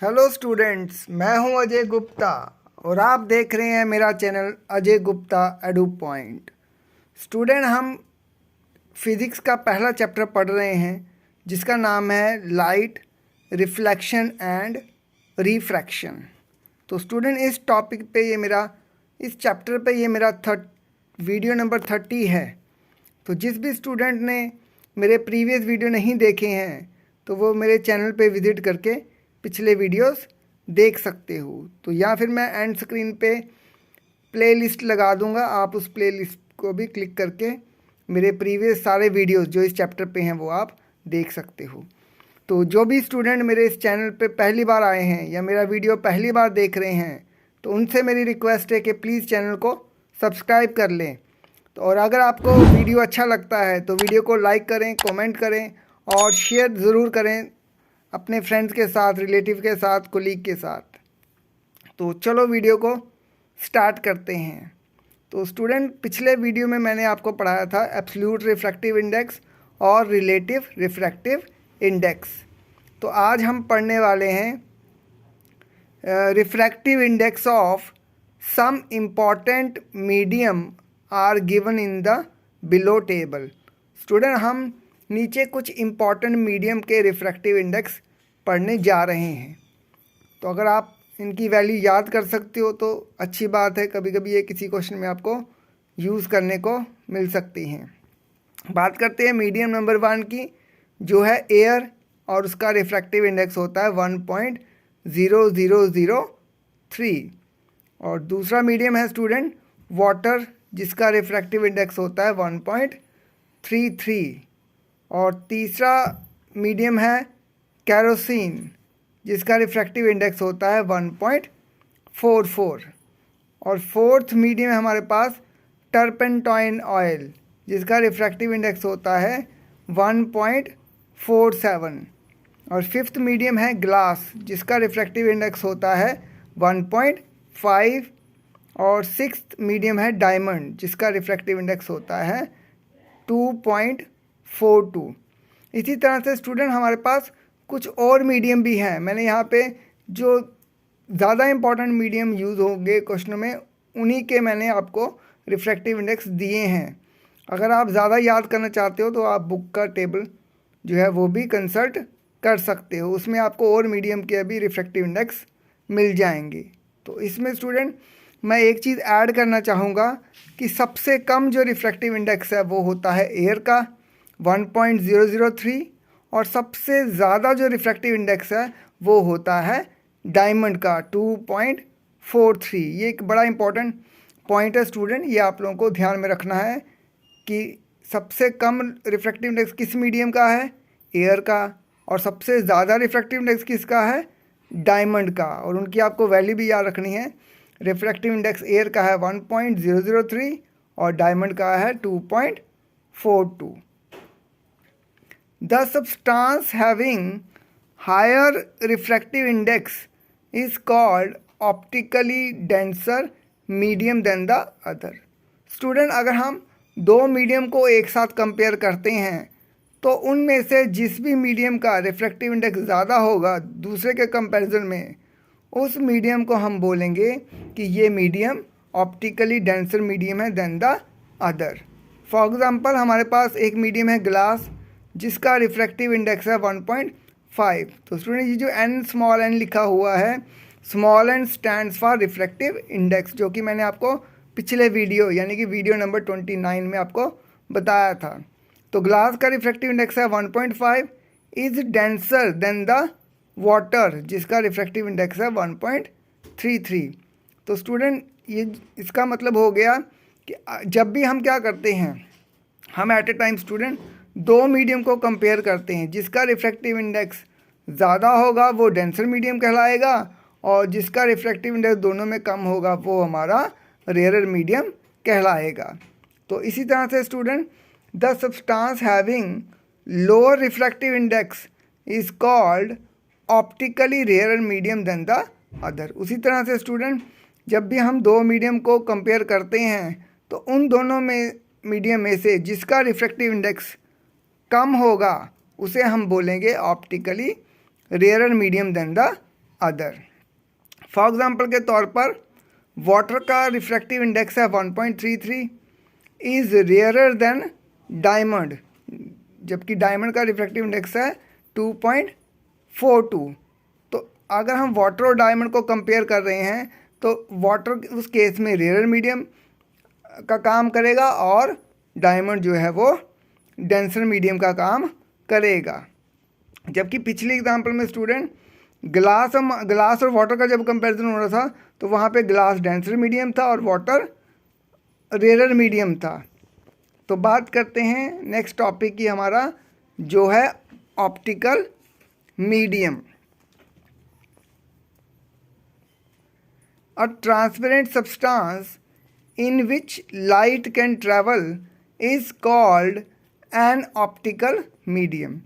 Hello students, मैं हूं अजय गुप्ता और आप देख रहे हैं मेरा channel Ajay Gupta edu point. Student, हम फिज़िक्स का पहला चैप्टर पढ़ रहे हैं जिसका नाम है लाइट, रिफ्लेक्शन एंड रिफ्रैक्शन। तो स्टूडेंट, इस चैप्टर पे ये मेरा वीडियो नंबर 30 है। तो जिस भी स्टूडेंट ने मेरे प्रीवियस वीडियो नहीं देखे हैं तो वो मेरे चैनल पे विज़िट करके पिछले वीडियोस देख सकते हो। तो या फिर मैं एंड स्क्रीन पे प्लेलिस्ट लगा दूंगा, आप उस प्लेलिस्ट को भी क्लिक करके मेरे प्रीवियस सारे वीडियोस जो इस चैप्टर पे हैं वो आप देख सकते हो। तो जो भी स्टूडेंट मेरे इस चैनल पे पहली बार आए हैं या मेरा वीडियो पहली बार देख रहे हैं तो उनसे मेरी रिक्वेस्ट है कि प्लीज़ चैनल को सब्सक्राइब कर लें। तो और अगर आपको वीडियो अच्छा लगता है तो वीडियो को लाइक करें, कमेंट करें और शेयर ज़रूर करें अपने फ्रेंड्स के साथ, रिलेटिव के साथ, कोलीग के साथ। तो चलो वीडियो को स्टार्ट करते हैं। तो स्टूडेंट, पिछले वीडियो में मैंने आपको पढ़ाया था एब्सोल्यूट रिफ्रैक्टिव इंडेक्स और रिलेटिव रिफ्रैक्टिव इंडेक्स। तो आज हम पढ़ने वाले हैं refractive index of some important medium are given in the below table. Student, हम नीचे कुछ इम्पॉर्टेंट मीडियम के रिफ्रैक्टिव इंडेक्स पढ़ने जा रहे हैं। तो अगर आप इनकी वैल्यू याद कर सकते हो तो अच्छी बात है, कभी कभी ये किसी क्वेश्चन में आपको यूज़ करने को मिल सकती हैं। बात करते हैं मीडियम नंबर 1 की, जो है एयर, और उसका रिफ्रैक्टिव इंडेक्स होता है 1.0003। और दूसरा मीडियम है स्टूडेंट वाटर, जिसका रिफ्रैक्टिव इंडेक्स होता है 1.33। और तीसरा मीडियम है कैरोसिन, जिसका रिफ्रैक्टिव इंडेक्स होता है 1.44। और फोर्थ मीडियम है हमारे पास टर्पेंटाइन ऑयल, जिसका रिफ्रैक्टिव इंडेक्स होता है 1.47। और फिफ्थ मीडियम है ग्लास, जिसका रिफ्रैक्टिव इंडेक्स होता है 1.5। और सिक्स्थ मीडियम है डायमंड, जिसका रिफ्रैक्टिव इंडेक्स होता है 2.42। इसी तरह से स्टूडेंट हमारे पास कुछ और मीडियम भी हैं। मैंने यहाँ पे जो ज़्यादा इम्पॉर्टेंट मीडियम यूज़ होंगे क्वेश्चन में, उन्हीं के मैंने आपको रिफ्रैक्टिव इंडेक्स दिए हैं। अगर आप ज़्यादा याद करना चाहते हो तो आप बुक का टेबल जो है वो भी कंसल्ट कर सकते हो, उसमें आपको और मीडियम के भी रिफ्रैक्टिव इंडेक्स मिल जाएंगे। तो इसमें स्टूडेंट मैं एक चीज़ ऐड करना चाहूँगा कि सबसे कम जो रिफ्रैक्टिव इंडेक्स है वो होता है एयर का 1.003, और सबसे ज़्यादा जो रिफ्रैक्टिव इंडेक्स है वो होता है डायमंड का 2.43। ये एक बड़ा इंपॉर्टेंट पॉइंट है स्टूडेंट, ये आप लोगों को ध्यान में रखना है कि सबसे कम रिफ्रैक्टिव इंडेक्स किस मीडियम का है, एयर का, और सबसे ज़्यादा रिफ्रैक्टिव इंडेक्स किसका है, डायमंड का। और उनकी आपको वैल्यू भी याद रखनी है। रिफ्रैक्टिव इंडेक्स एयर का है 1.003 और डायमंड का है 2.42। The substance having higher refractive index is called optically denser medium than the other। Student, अगर हम दो मीडियम को एक साथ कंपेयर करते हैं तो उनमें से जिस भी मीडियम का रिफ्रैक्टिव इंडेक्स ज़्यादा होगा दूसरे के कंपैरिजन में, उस मीडियम को हम बोलेंगे कि ये मीडियम ऑप्टिकली डेंसर मीडियम है than the other. For example, हमारे पास एक मीडियम है ग्लास, जिसका रिफ्रैक्टिव इंडेक्स है 1.5। तो स्टूडेंट, ये जो एन स्मॉल एन लिखा हुआ है, small N stands for refractive index, जो कि मैंने आपको पिछले वीडियो यानी कि वीडियो नंबर 29 में आपको बताया था। तो ग्लास का रिफ्रैक्टिव इंडेक्स है 1.5, is denser then the water, जिसका रिफ्रैक्टिव इंडेक्स है 1.33। तो स्टूडेंट, ये इसका मतलब हो गया कि जब भी हम क्या करते हैं, हम एट ए टाइम स्टूडेंट दो मीडियम को कंपेयर करते हैं। जिसका रिफ्रैक्टिव इंडेक्स ज़्यादा होगा वो डेंसर मीडियम कहलाएगा, और जिसका रिफ्रैक्टिव इंडेक्स दोनों में कम होगा वो हमारा रेयरर मीडियम कहलाएगा। तो इसी तरह से student the substance having lower refractive index is called optically rarer medium than the other. उसी तरह से स्टूडेंट जब भी हम दो मीडियम को कंपेयर करते हैं तो उन दोनों में मीडियम में से जिसका रिफ्रैक्टिव इंडेक्स कम होगा उसे हम बोलेंगे optically rarer medium than the other. For example के तौर पर वाटर का रिफ्रैक्टिव इंडेक्स है 1.33 इज़ रेयरर देन डायमंड, जबकि डायमंड का रिफ्रैक्टिव इंडेक्स है 2.42। तो अगर हम वाटर और डायमंड को कंपेयर कर रहे हैं तो वाटर उस केस में रेयर मीडियम का काम करेगा और डायमंड जो है वो डेंसर मीडियम का काम करेगा। जबकि पिछली एग्जांपल में स्टूडेंट ग्लास और वाटर का जब कंपैरिजन हो रहा था तो वहाँ पे ग्लास डेंसर मीडियम था और वाटर रेयर मीडियम था। तो बात करते हैं नेक्स्ट टॉपिक की, हमारा जो है optical medium. A transparent substance in which light can travel is called an optical medium।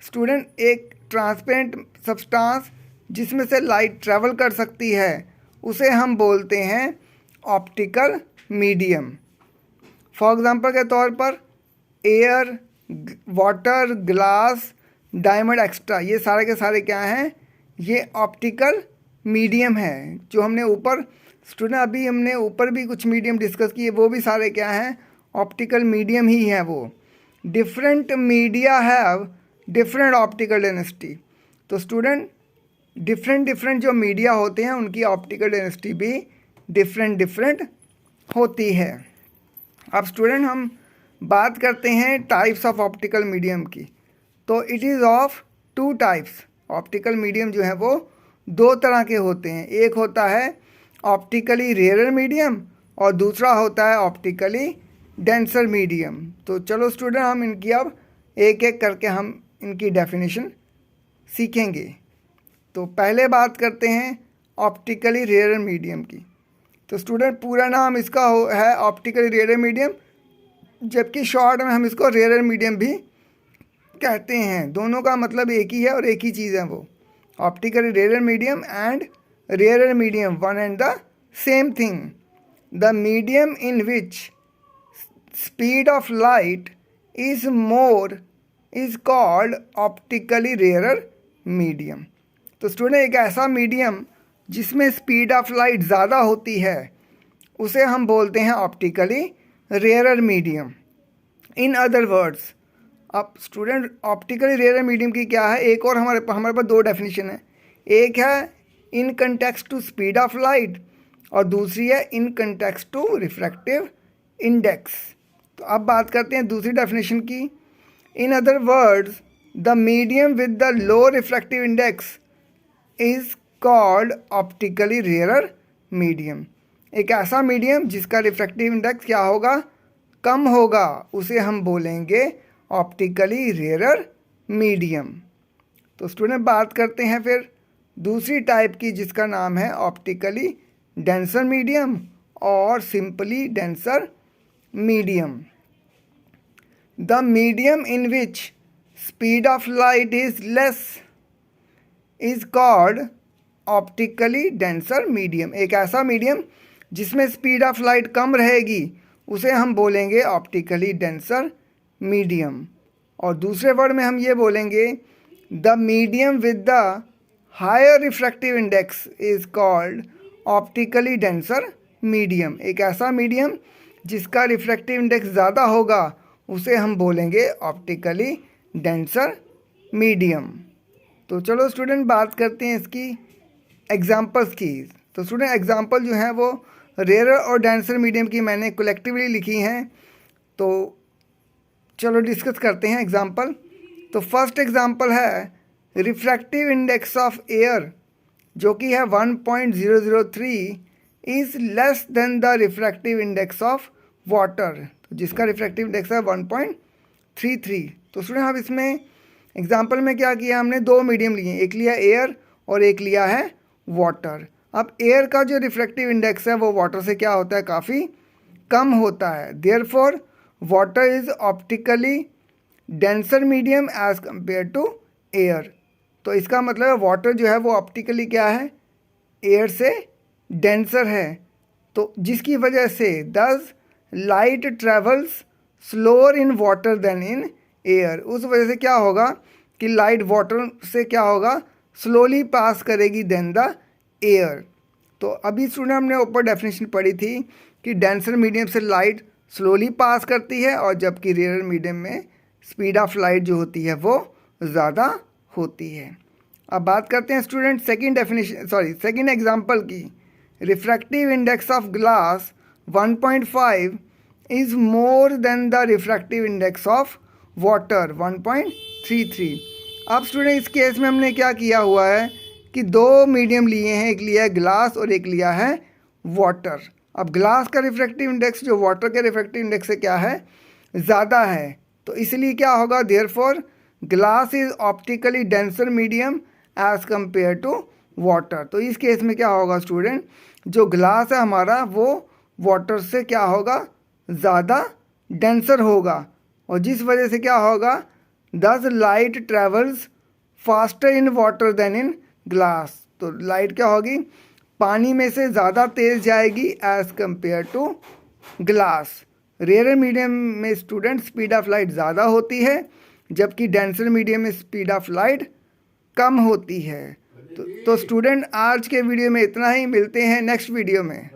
Student, एक ट्रांसपेरेंट सब्सटेंस जिसमें से लाइट ट्रैवल कर सकती है उसे हम बोलते हैं ऑप्टिकल मीडियम। फॉर एग्जांपल के तौर पर air, water, glass, diamond extra, ये सारे के सारे क्या हैं, ये ऑप्टिकल मीडियम है। जो हमने ऊपर स्टूडेंट अभी हमने ऊपर भी कुछ मीडियम डिस्कस किए, वो भी सारे क्या हैं, ऑप्टिकल मीडियम ही हैं वो। Different media have different optical density. तो स्टूडेंट डिफरेंट जो मीडिया होते हैं उनकी ऑप्टिकल डेंसिटी भी डिफरेंट होती है। अब स्टूडेंट हम बात करते हैं टाइप्स ऑफ ऑप्टिकल मीडियम की। तो it is of two types. Optical medium जो है वो दो तरह के होते हैं, एक होता है ऑप्टिकली रेयर मीडियम और दूसरा होता है ऑप्टिकली डेंसर मीडियम। तो चलो स्टूडेंट हम इनकी अब एक एक करके हम इनकी डेफिनेशन सीखेंगे। तो पहले बात करते हैं ऑप्टिकली रेयर मीडियम की। तो स्टूडेंट पूरा नाम इसका है ऑप्टिकली रेयर मीडियम, जबकि शॉर्ट में हम इसको रेयर मीडियम भी कहते हैं। दोनों का मतलब एक ही है और एक ही चीज़ है वो, optically rare medium and rarer medium, one and the same thing. The medium in which speed of light is more is called optically rarer medium। तो स्टूडेंट एक ऐसा मीडियम जिसमें स्पीड ऑफ लाइट ज़्यादा होती है उसे हम बोलते हैं optically rare medium. In other words, अब स्टूडेंट ऑप्टिकली रेयर मीडियम की क्या है, एक और हमारे पास दो डेफिनेशन है। एक है in context to speed of light और दूसरी है in context to refractive index. तो अब बात करते हैं दूसरी डेफिनेशन की। In other words, the medium with the low refractive index is called optically rare medium. एक ऐसा मीडियम जिसका रिफ्रैक्टिव इंडेक्स क्या होगा, कम होगा, उसे हम बोलेंगे ऑप्टिकली रेयर मीडियम। तो स्टूडेंट बात करते हैं फिर दूसरी टाइप की जिसका नाम है ऑप्टिकली डेंसर मीडियम और simply denser medium. The medium in which speed of light is less is called optically denser medium. एक ऐसा मीडियम जिसमें स्पीड ऑफ लाइट कम रहेगी उसे हम बोलेंगे ऑप्टिकली डेंसर मीडियम। और दूसरे वर्ड में हम ये बोलेंगे the medium with the higher refractive index is called optically denser medium. एक ऐसा मीडियम जिसका रिफ्रैक्टिव इंडेक्स ज़्यादा होगा उसे हम बोलेंगे ऑप्टिकली डेंसर मीडियम। तो चलो स्टूडेंट बात करते हैं इसकी एग्जांपल्स की। तो स्टूडेंट एग्जांपल जो हैं वो रेयर और डेंसर मीडियम की मैंने कलेक्टिवली लिखी हैं। तो चलो डिस्कस करते हैं एग्जांपल। तो फर्स्ट एग्जांपल है रिफ्रैक्टिव इंडेक्स ऑफ एयर जो कि है 1.003 is less than the refractive index of water, तो जिसका रिफ्रैक्टिव इंडेक्स है 1.33। तो स्टूडेंट अब इसमें एग्जांपल में क्या किया, हमने दो मीडियम लिए, एक लिया एयर और एक लिया है वाटर। अब एयर का जो रिफ्रैक्टिव इंडेक्स है वो वाटर से क्या होता है, काफ़ी कम होता है। Therefore water is optically denser medium as compare to air. तो इसका मतलब है वाटर जो है वो ऑप्टिकली क्या है, एयर से डेंसर है। तो जिसकी वजह से thus light travels slower in water than in air. उस वजह से क्या होगा कि लाइट वाटर से क्या होगा, स्लोली पास करेगी देन द एयर। तो अभी स्टूडेंट हमने ऊपर डेफिनेशन पढ़ी थी कि डेंसर मीडियम से लाइट स्लोली पास करती है और जबकि रेयर मीडियम में स्पीड ऑफ लाइट जो होती है वो ज़्यादा होती है। अब बात करते हैं स्टूडेंट सेकंड एग्जांपल की। Refractive index of glass 1.5 is more than the refractive index of water 1.33। अब स्टूडेंट इस केस में हमने क्या किया हुआ है कि दो मीडियम लिए हैं, एक लिया है ग्लास और एक लिया है वाटर। अब ग्लास का रिफ्रैक्टिव इंडेक्स जो वाटर के रिफ्रैक्टिव इंडेक्स से क्या है, ज़्यादा है, तो इसलिए क्या होगा, therefore glass is optically denser medium as compare to water. तो इस केस में क्या होगा स्टूडेंट, जो ग्लास है हमारा वो वाटर से क्या होगा, ज़्यादा डेंसर होगा, और जिस वजह से क्या होगा, thus light travels faster in water than in glass. तो लाइट क्या होगी, पानी में से ज़्यादा तेज़ जाएगी as compare to glass. Rare medium में स्टूडेंट स्पीड ऑफ लाइट ज़्यादा होती है, जबकि डेंसर मीडियम में स्पीड ऑफ लाइट कम होती है। तो स्टूडेंट आज के वीडियो में इतना ही, मिलते हैं नेक्स्ट वीडियो में।